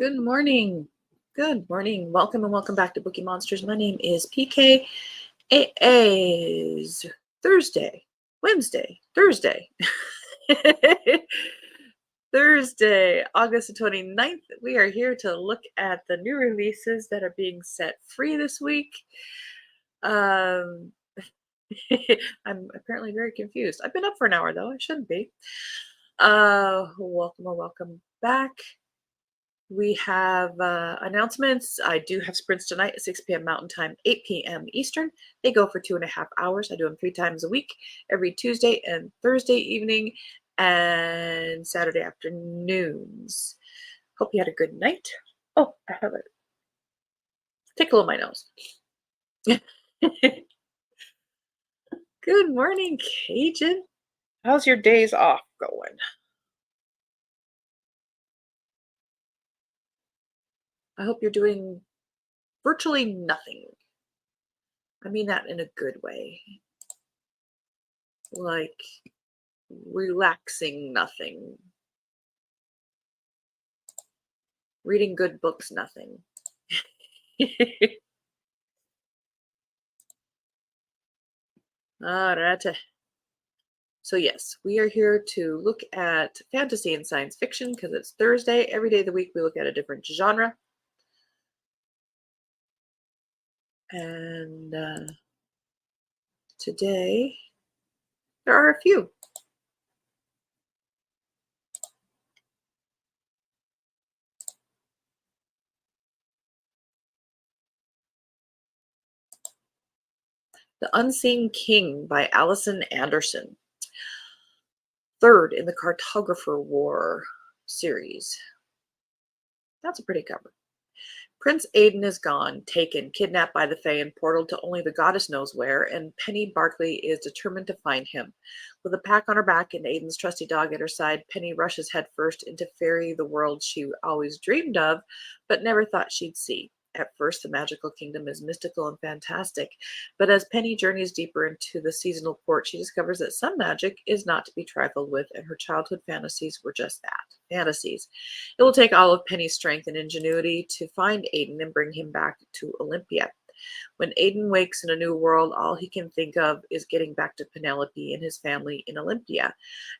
Good morning. Good morning. Welcome and welcome back to Bookeemonsters. My name is PK. It is Thursday, Wednesday, Thursday. Thursday, August the 29th. We are here to look at the new releases that are being set free this week. I'm apparently very confused. I've been up for an hour though. I shouldn't be. Welcome back. We have announcements. I do have sprints tonight at 6 p.m. Mountain Time, 8 p.m. Eastern. They go for 2.5 hours. I do them 3 times a week, every Tuesday and Thursday evening and Saturday afternoons. Hope you had a good night. Oh, I have a tickle in my nose. Good morning, Cajun. How's your days off going? I hope you're doing virtually nothing. I mean that in a good way. Like relaxing nothing. Reading good books, nothing. Arta. So yes, we are here to look at fantasy and science fiction because it's Thursday. Every day of the week we look at a different genre. And today there are a few. The Unseen King by Allison Anderson. Third in the Cartographer War series. That's a pretty cover. Prince Aidan is gone, taken, kidnapped by the Fae and portaled to only the goddess knows where, and Penny Barkley is determined to find him. With a pack on her back and Aidan's trusty dog at her side, Penny rushes headfirst into fairy the world she always dreamed of, but never thought she'd see. At first, the magical kingdom is mystical and fantastic, but as Penny journeys deeper into the seasonal port, she discovers that some magic is not to be trifled with, and her childhood fantasies were just that, fantasies. It will take all of Penny's strength and ingenuity to find Aidan and bring him back to Olympia. When Aidan wakes in a new world, all he can think of is getting back to Penelope and his family in Olympia.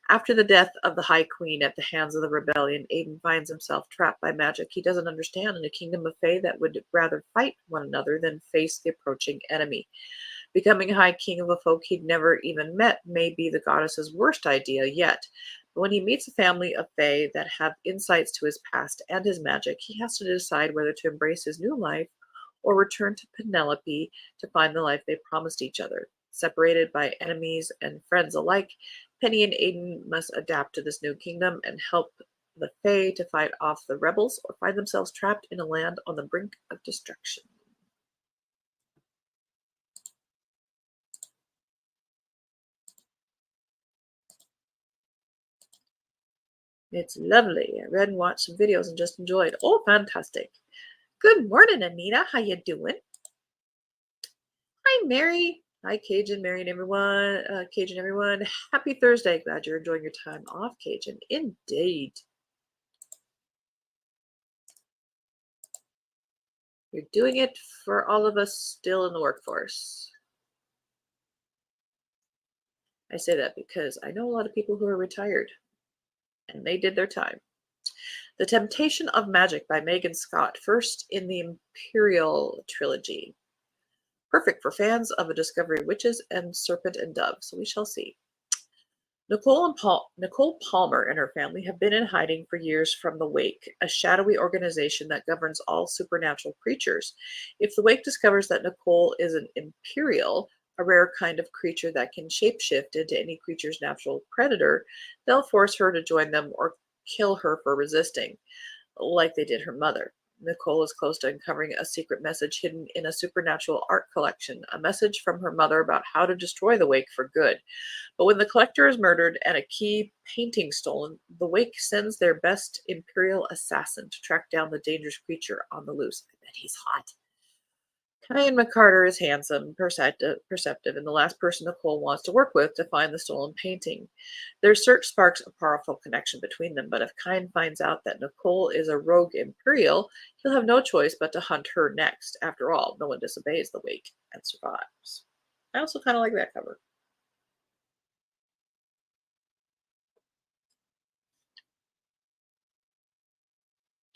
After the death of the High Queen at the hands of the rebellion, Aidan finds himself trapped by magic he doesn't understand in a kingdom of fae that would rather fight one another than face the approaching enemy. Becoming High King of a folk he'd never even met may be the goddess's worst idea yet. But when he meets a family of fae that have insights to his past and his magic, he has to decide whether to embrace his new life or return to Penelope to find the life they promised each other. Separated by enemies and friends alike, Penny and Aidan must adapt to this new kingdom and help the Fae to fight off the rebels or find themselves trapped in a land on the brink of destruction. It's lovely. I read and watched some videos and just enjoyed. Oh, fantastic. Good morning, Anita. How you doing? Hi, Mary. Hi, Cajun, Mary, and everyone. Cajun, everyone. Happy Thursday. Glad you're enjoying your time off, Cajun. Indeed. You're doing it for all of us still in the workforce. I say that because I know a lot of people who are retired, and they did their time. The Temptation of Magic by Megan Scott, first in the Imperial trilogy. Perfect for fans of A Discovery of Witches and Serpent and Dove, so we shall see. Nicole Palmer and her family have been in hiding for years from the Wake, a shadowy organization that governs all supernatural creatures. If the Wake discovers that Nicole is an Imperial, a rare kind of creature that can shapeshift into any creature's natural predator, they'll force her to join them or kill her for resisting, like they did her mother. Nicole is close to uncovering a secret message hidden in a supernatural art collection, a message from her mother about how to destroy the Wake for good. But when the collector is murdered and a key painting stolen, the Wake sends their best Imperial assassin to track down the dangerous creature on the loose. I bet he's hot. Kyan McCarter is handsome, perceptive, and the last person Nicole wants to work with to find the stolen painting. Their search sparks a powerful connection between them, but if Kyan finds out that Nicole is a rogue Imperial, he'll have no choice but to hunt her next. After all, no one disobeys the wake and survives. I also kind of like that cover.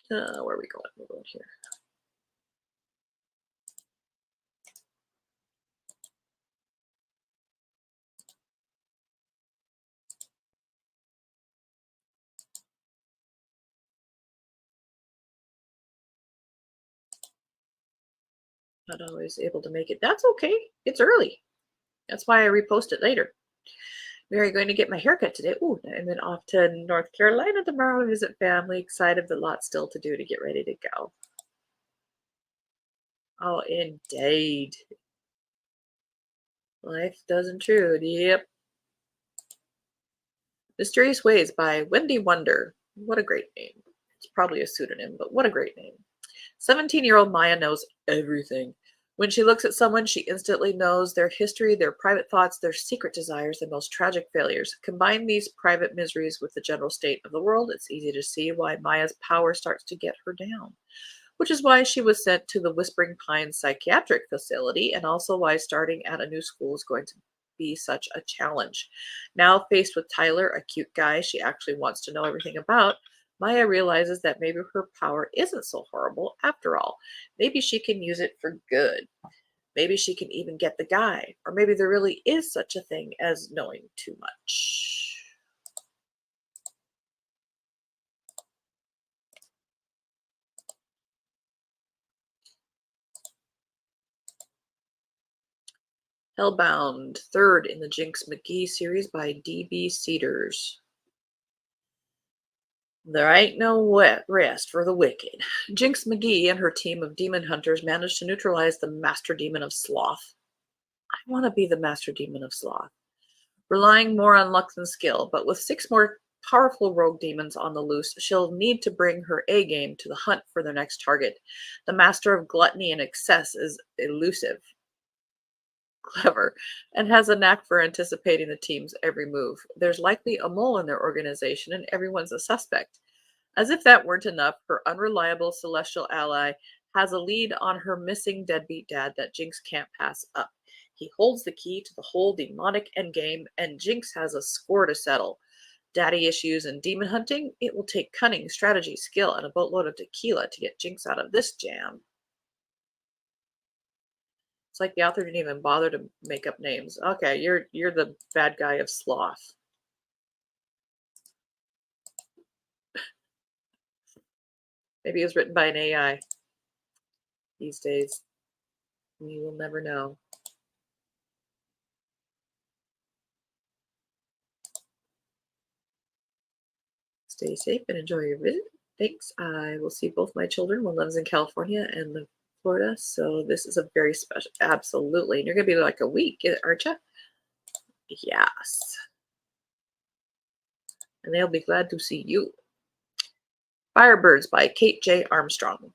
Where are we going? We're going here. Not always able to make it. That's okay. It's early. That's why I repost it later. We are going to get my haircut today. Ooh, and then off to North Carolina tomorrow to visit family. Excited, but lots still to do to get ready to go. Oh, indeed. Life does intrude. Yep. Mysterious Ways by Wendy Wonder. What a great name. It's probably a pseudonym, but what a great name. 17-year-old Maya knows everything. When she looks at someone, she instantly knows their history, their private thoughts, their secret desires, their most tragic failures. Combine these private miseries with the general state of the world, it's easy to see why Maya's power starts to get her down. Which is why she was sent to the Whispering Pines psychiatric facility, and also why starting at a new school is going to be such a challenge. Now faced with Tyler, a cute guy she actually wants to know everything about, Maya realizes that maybe her power isn't so horrible after all. Maybe she can use it for good. Maybe she can even get the guy. Or maybe there really is such a thing as knowing too much. Hellbound, third in the Jinx McGee series by D.B. Cedars. There ain't no rest for the wicked. Jinx McGee and her team of demon hunters managed to neutralize the master demon of sloth. I want to be the master demon of sloth. Relying more on luck than skill, but with 6 more powerful rogue demons on the loose, she'll need to bring her A game to the hunt for their next target. The master of gluttony and excess is elusive, clever, and has a knack for anticipating the team's every move. There's likely a mole in their organization, and everyone's a suspect. As if that weren't enough, her unreliable celestial ally has a lead on her missing deadbeat dad that Jinx can't pass up. He holds the key to the whole demonic endgame, and Jinx has a score to settle. Daddy issues and demon hunting? It will take cunning, strategy, skill, and a boatload of tequila to get Jinx out of this jam. It's like the author didn't even bother to make up names. Okay, you're the bad guy of sloth. Maybe it was written by an AI. These days, we will never know. Stay safe and enjoy your visit. Thanks. I will see both my children. One lives in California and Florida, so this is a very special. Absolutely, and you're gonna be like a week, aren't you? Yes, and they'll be glad to see you. Firebirds by Kate J. Armstrong.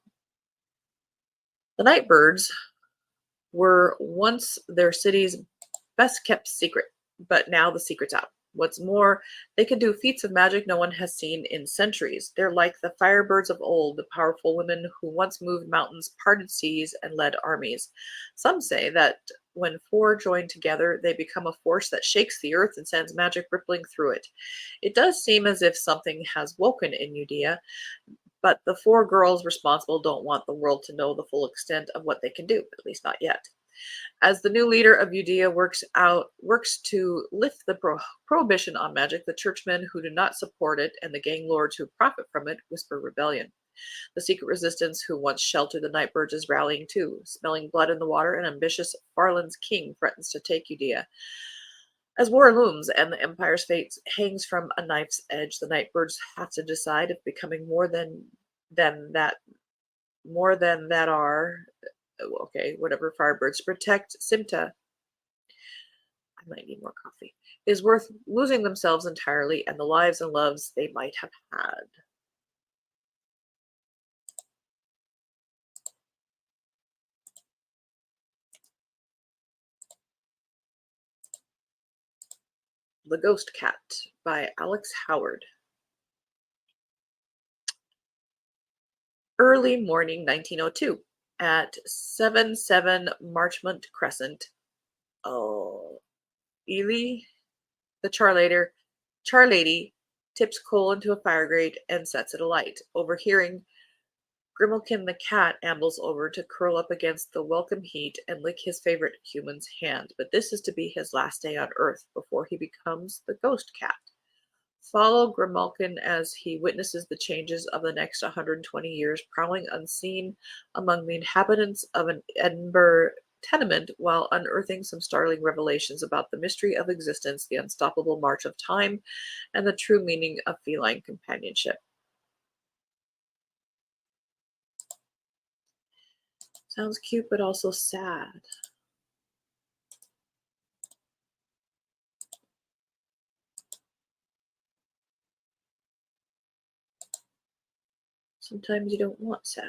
The Nightbirds were once their city's best kept secret, but now the secret's out. What's more, they can do feats of magic no one has seen in centuries. They're like the Firebirds of old, the powerful women who once moved mountains, parted seas, and led armies. Some say that when 4 join together, they become a force that shakes the earth and sends magic rippling through it. It does seem as if something has woken in Udea, but the 4 girls responsible don't want the world to know the full extent of what they can do, at least not yet. As the new leader of Udea works to lift the prohibition on magic, the churchmen who do not support it and the gang lords who profit from it whisper rebellion. The secret resistance who once sheltered the Nightbirds is rallying too. Smelling blood in the water, an ambitious Farland's king threatens to take Udea. As war looms and the Empire's fate hangs from a knife's edge, the Nightbirds have to decide if becoming than that more than that are okay, whatever Firebirds protect Simta. I might need more coffee. Is worth losing themselves entirely and the lives and loves they might have had. The Ghost Cat by Alex Howard. Early morning 1902 at 77 Marchmont Crescent. Oh, Ely, the Charlady, tips coal into a fire grate and sets it alight. Overhearing, Grimalkin the cat ambles over to curl up against the welcome heat and lick his favorite human's hand. But this is to be his last day on Earth before he becomes the Ghost Cat. Follow Grimalkin as he witnesses the changes of the next 120 years, prowling unseen among the inhabitants of an Edinburgh tenement while unearthing some startling revelations about the mystery of existence, the unstoppable march of time, and the true meaning of feline companionship. Sounds cute, but also sad. Sometimes you don't want sad.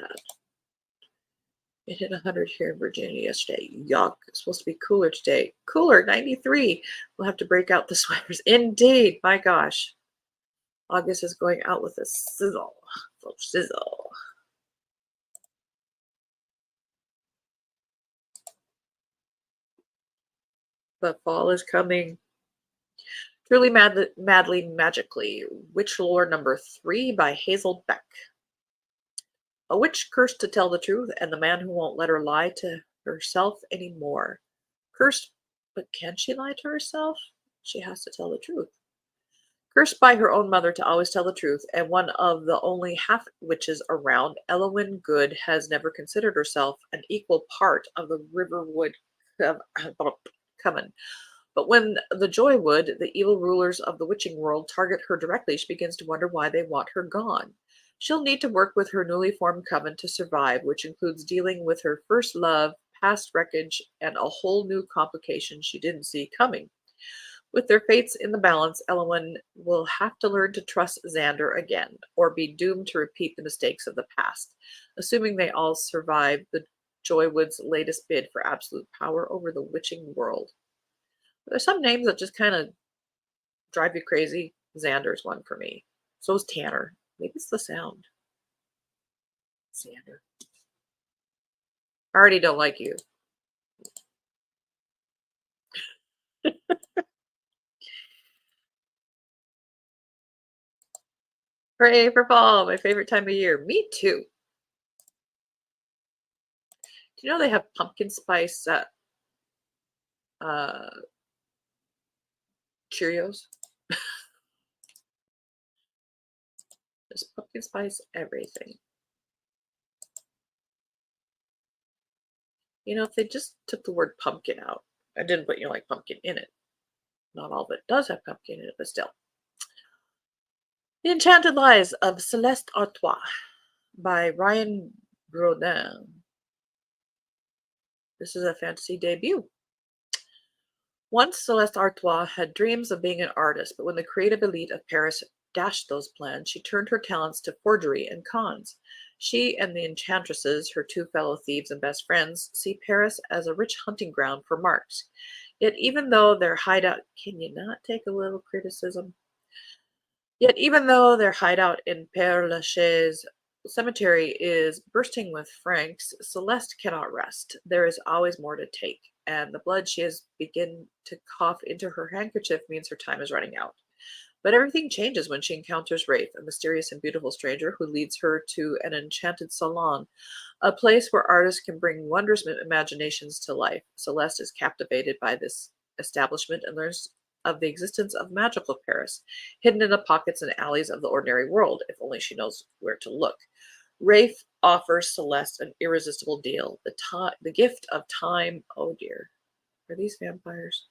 It hit 100 here in Virginia yesterday. Yuck. It's supposed to be cooler today. Cooler, 93. We'll have to break out the sweaters. Indeed. My gosh. August is going out with a sizzle. Sizzle. But fall is coming. Truly Madly Magically. Witch Lore number 3 by Hazel Beck. A witch cursed to tell the truth, and the man who won't let her lie to herself anymore. Cursed, but can she lie to herself? She has to tell the truth. Cursed by her own mother to always tell the truth, and one of the only half-witches around, Elowyn Good has never considered herself an equal part of the Riverwood Coven. But when the Joywood, the evil rulers of the witching world, target her directly, she begins to wonder why they want her gone. She'll need to work with her newly formed coven to survive, which includes dealing with her first love, past wreckage, and a whole new complication she didn't see coming. With their fates in the balance, Elowyn will have to learn to trust Xander again, or be doomed to repeat the mistakes of the past, assuming they all survive the Joywood's latest bid for absolute power over the witching world. There's some names that just kind of drive you crazy. Xander's one for me. So is Tanner. Maybe it's the sound. Xander. I already don't like you. Hooray for fall, my favorite time of year. Me too. Do you know they have pumpkin spice Cheerios? There's pumpkin spice everything. You know, if they just took the word pumpkin out, I didn't put, like pumpkin in it. Not all of it does have pumpkin in it, but still. The Enchanted Lives of Celeste Artois by Ryan Brodin. This is a fantasy debut. Once Celeste Artois had dreams of being an artist, but when the creative elite of Paris dashed those plans, she turned her talents to forgery and cons. She and the enchantresses, her two fellow thieves and best friends, see Paris as a rich hunting ground for marks. Yet even though their hideout, can you not take a little criticism? Yet even though their hideout in Père Lachaise cemetery is bursting with Franks, Celeste cannot rest. There is always more to take, and the blood she has begun to cough into her handkerchief means her time is running out. But everything changes when she encounters Rafe, a mysterious and beautiful stranger who leads her to an enchanted salon, a place where artists can bring wondrous imaginations to life. Celeste is captivated by this establishment and learns of the existence of magical Paris, hidden in the pockets and alleys of the ordinary world, if only she knows where to look. Rafe offers Celeste an irresistible deal, the gift of time. Oh dear. Are these vampires?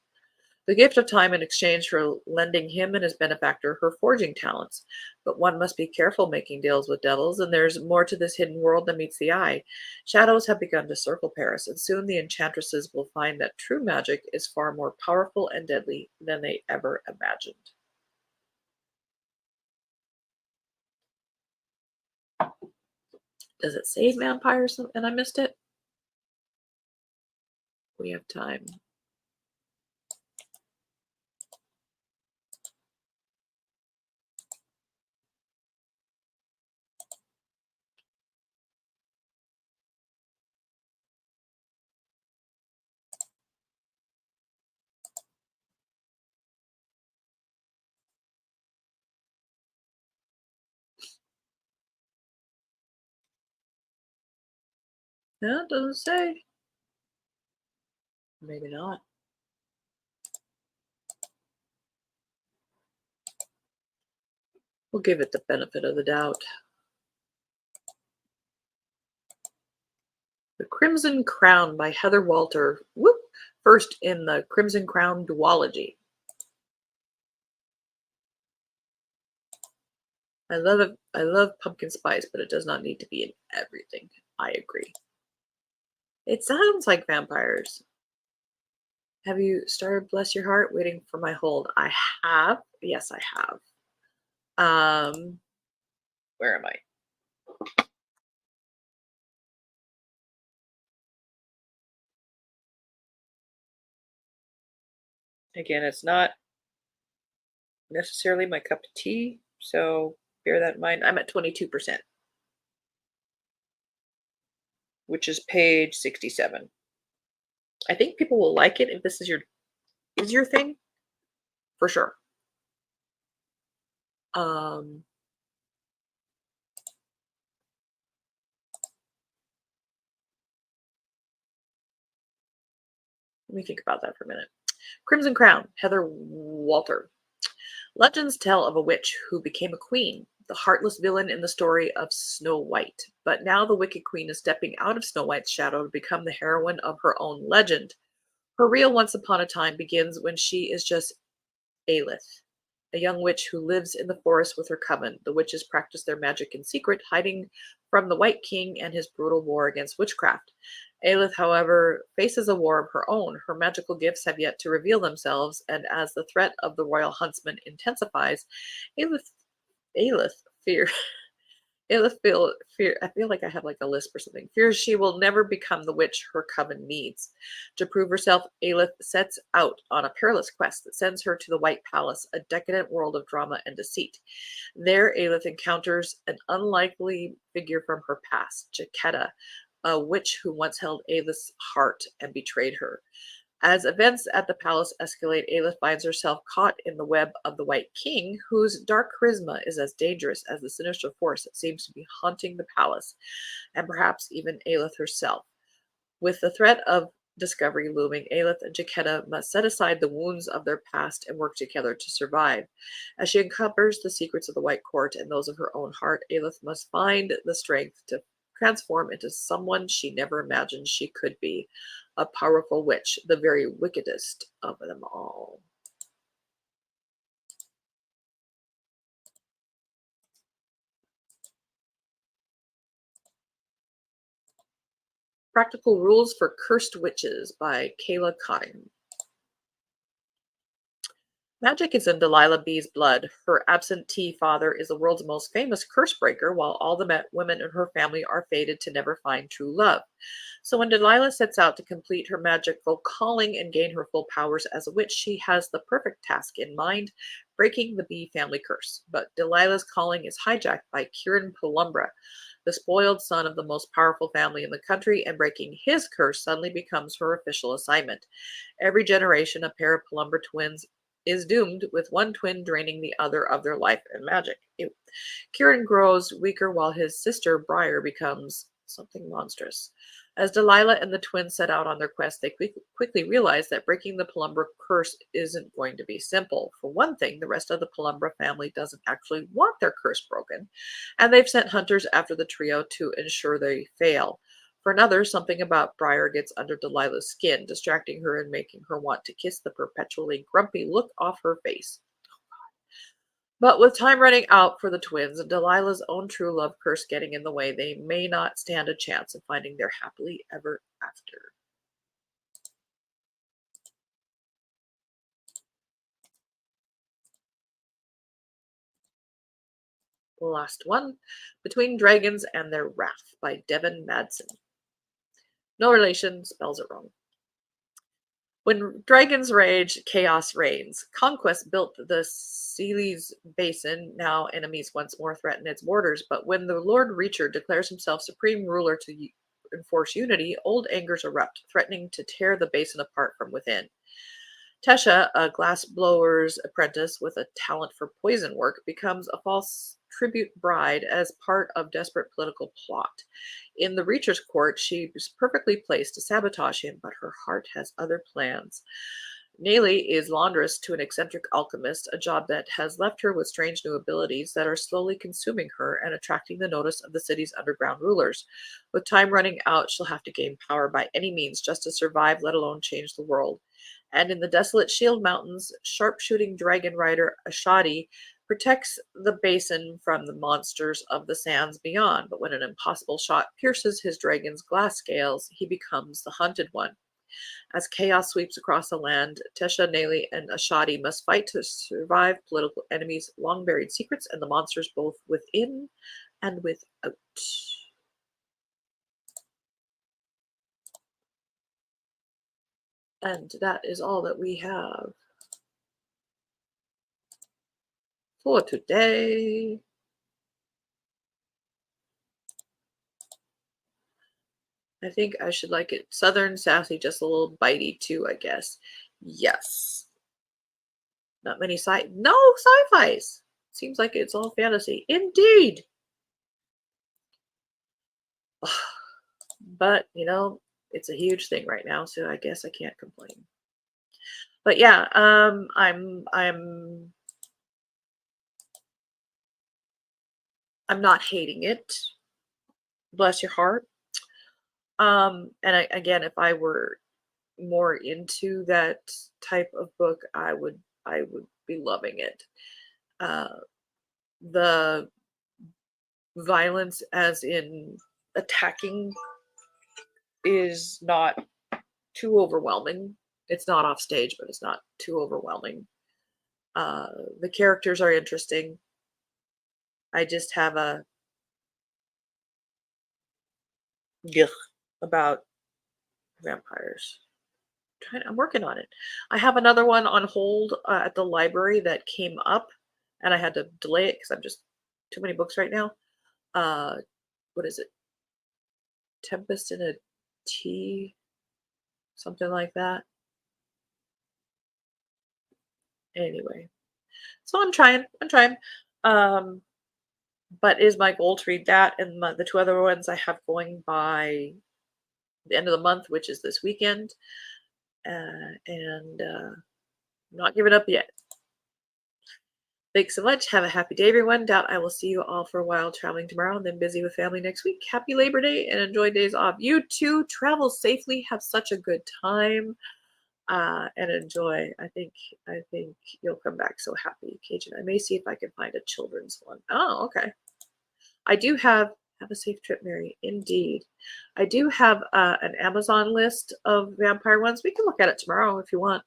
The gift of time in exchange for lending him and his benefactor her forging talents. But one must be careful making deals with devils, and there's more to this hidden world than meets the eye. Shadows have begun to circle Paris, and soon the enchantresses will find that true magic is far more powerful and deadly than they ever imagined. Does it say vampires and I missed it? We have time. Yeah, it doesn't say. Maybe not. We'll give it the benefit of the doubt. The Crimson Crown by Heather Walter. Whoop! First in the Crimson Crown duology. I love it. I love pumpkin spice, but it does not need to be in everything. I agree. It sounds like vampires. Have you started Bless Your Heart? Waiting for my hold. I have. Yes, I have. Where am I? Again, it's not necessarily my cup of tea, so bear that in mind. I'm at 22%, which is page 67. I think people will like it if this is your thing, for sure. Um, Let me think about that for a minute. Crimson Crown, Heather Walter. Legends tell of a witch who became a queen, the heartless villain in the story of Snow White. But now the wicked queen is stepping out of Snow White's shadow to become the heroine of her own legend. Her real once upon a time begins when she is just Aelith, a young witch who lives in the forest with her coven. The witches practice their magic in secret, hiding from the White King and his brutal war against witchcraft. Aelith, however, faces a war of her own. Her magical gifts have yet to reveal themselves, and as the threat of the royal huntsman intensifies, Aelith fear fear. I feel like I have like a lisp or something. Fears she will never become the witch her coven needs. To prove herself, Aelith sets out on a perilous quest that sends her to the White Palace, a decadent world of drama and deceit. There, Aelith encounters an unlikely figure from her past, Jaquetta, a witch who once held Aelith's heart and betrayed her. As events at the palace escalate, Aelith finds herself caught in the web of the White King, whose dark charisma is as dangerous as the sinister force that seems to be haunting the palace, and perhaps even Aelith herself. With the threat of discovery looming, Aelith and Jaquetta must set aside the wounds of their past and work together to survive. As she uncovers the secrets of the White Court and those of her own heart, Aelith must find the strength to transform into someone she never imagined she could be, a powerful witch, the very wickedest of them all. Practical Rules for Cursed Witches by Kayla Cotting. Magic is in Delilah B's blood. Her absentee father is the world's most famous curse breaker, while all the women in her family are fated to never find true love. So when Delilah sets out to complete her magical calling and gain her full powers as a witch, she has the perfect task in mind, breaking the Bee family curse. But Delilah's calling is hijacked by Kieran Pelumbra, the spoiled son of the most powerful family in the country, and breaking his curse suddenly becomes her official assignment. Every generation, a pair of Pelumbra twins is doomed, with one twin draining the other of their life and magic. Kieran grows weaker while his sister Briar becomes something monstrous. As Delilah and the twins set out on their quest, they quickly realize that breaking the Pelumbra curse isn't going to be simple. For one thing, the rest of the Pelumbra family doesn't actually want their curse broken, and they've sent hunters after the trio to ensure they fail. For another, something about Briar gets under Delilah's skin, distracting her and making her want to kiss the perpetually grumpy look off her face. But with time running out for the twins and Delilah's own true love curse getting in the way, they may not stand a chance of finding their happily ever after. The last one, Between Dragons and Their Wrath by Devin Madsen. No relation, spells it wrong. When dragons rage, chaos reigns. Conquest built the Sealy's Basin. Now enemies once more threaten its borders. But when the Lord Reacher declares himself supreme ruler to enforce unity, old angers erupt, threatening to tear the basin apart from within. Tesha, a glassblower's apprentice with a talent for poison work, becomes a false tribute bride as part of desperate political plot. In the Reacher's court, she is perfectly placed to sabotage him, but her heart has other plans. Nayli is laundress to an eccentric alchemist, a job that has left her with strange new abilities that are slowly consuming her and attracting the notice of the city's underground rulers. With time running out, she'll have to gain power by any means just to survive, let alone change the world. And in the desolate Shield Mountains, sharpshooting dragon rider Ashadi protects the basin from the monsters of the sands beyond. But when an impossible shot pierces his dragon's glass scales, he becomes the hunted one. As chaos sweeps across the land, Tesha, Nayli, and Ashadi must fight to survive political enemies, long buried secrets, and the monsters both within and without. And that is all that we have for today. I think I should like it southern, sassy, just a little bitey too, I guess. Yes. Not many no sci-fis. Seems like it's all fantasy. Indeed. But, you know, it's a huge thing right now, so I guess I can't complain. But yeah, I'm not hating it. Bless your heart. And again, if I were more into that type of book, I would be loving it. The violence, as in attacking, is not too overwhelming. It's not off stage, but it's not too overwhelming. The characters are interesting. I just have a yuck about vampires. I'm working on it. I have another one on hold at the library that came up, and I had to delay it because I'm just too many books right now. What is it? Tempest in a Tea, something like that. Anyway, so I'm trying. But it is my goal to read that and the two other ones I have going by the end of the month, which is this weekend. And I'm not giving up yet. Thanks so much. Have a happy day, everyone. Doubt I will see you all for a while traveling tomorrow and then busy with family next week. Happy Labor Day and enjoy days off. You too. Travel safely. Have such a good time and enjoy. I think you'll come back so happy, Cajun. I may see if I can find a children's one. Oh, okay. I do have a safe trip, Mary. Indeed. I do have an Amazon list of vampire ones. We can look at it tomorrow if you want.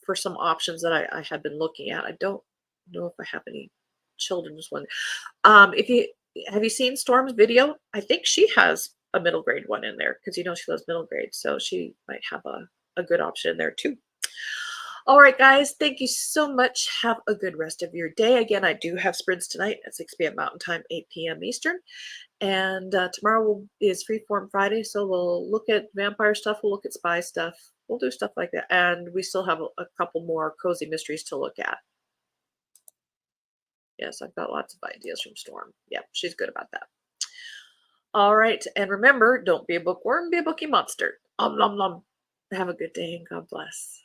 For some options that I had been looking at. I don't know if I have any children's one. If you have you seen Storm's video? I think she has a middle grade one in there because you know she loves middle grade, so she might have a good option in there too. All right, guys, thank you so much. Have a good rest of your day. Again, I do have sprints tonight at 6 p.m. Mountain Time, 8 p.m. Eastern. And tomorrow is Freeform Friday, so we'll look at vampire stuff, we'll look at spy stuff, we'll do stuff like that. And we still have a couple more cozy mysteries to look at. Yes, I've got lots of ideas from Storm. Yep, she's good about that. All right, and remember, don't be a bookworm, be a bookie monster. Nom nom nom. Have a good day and God bless.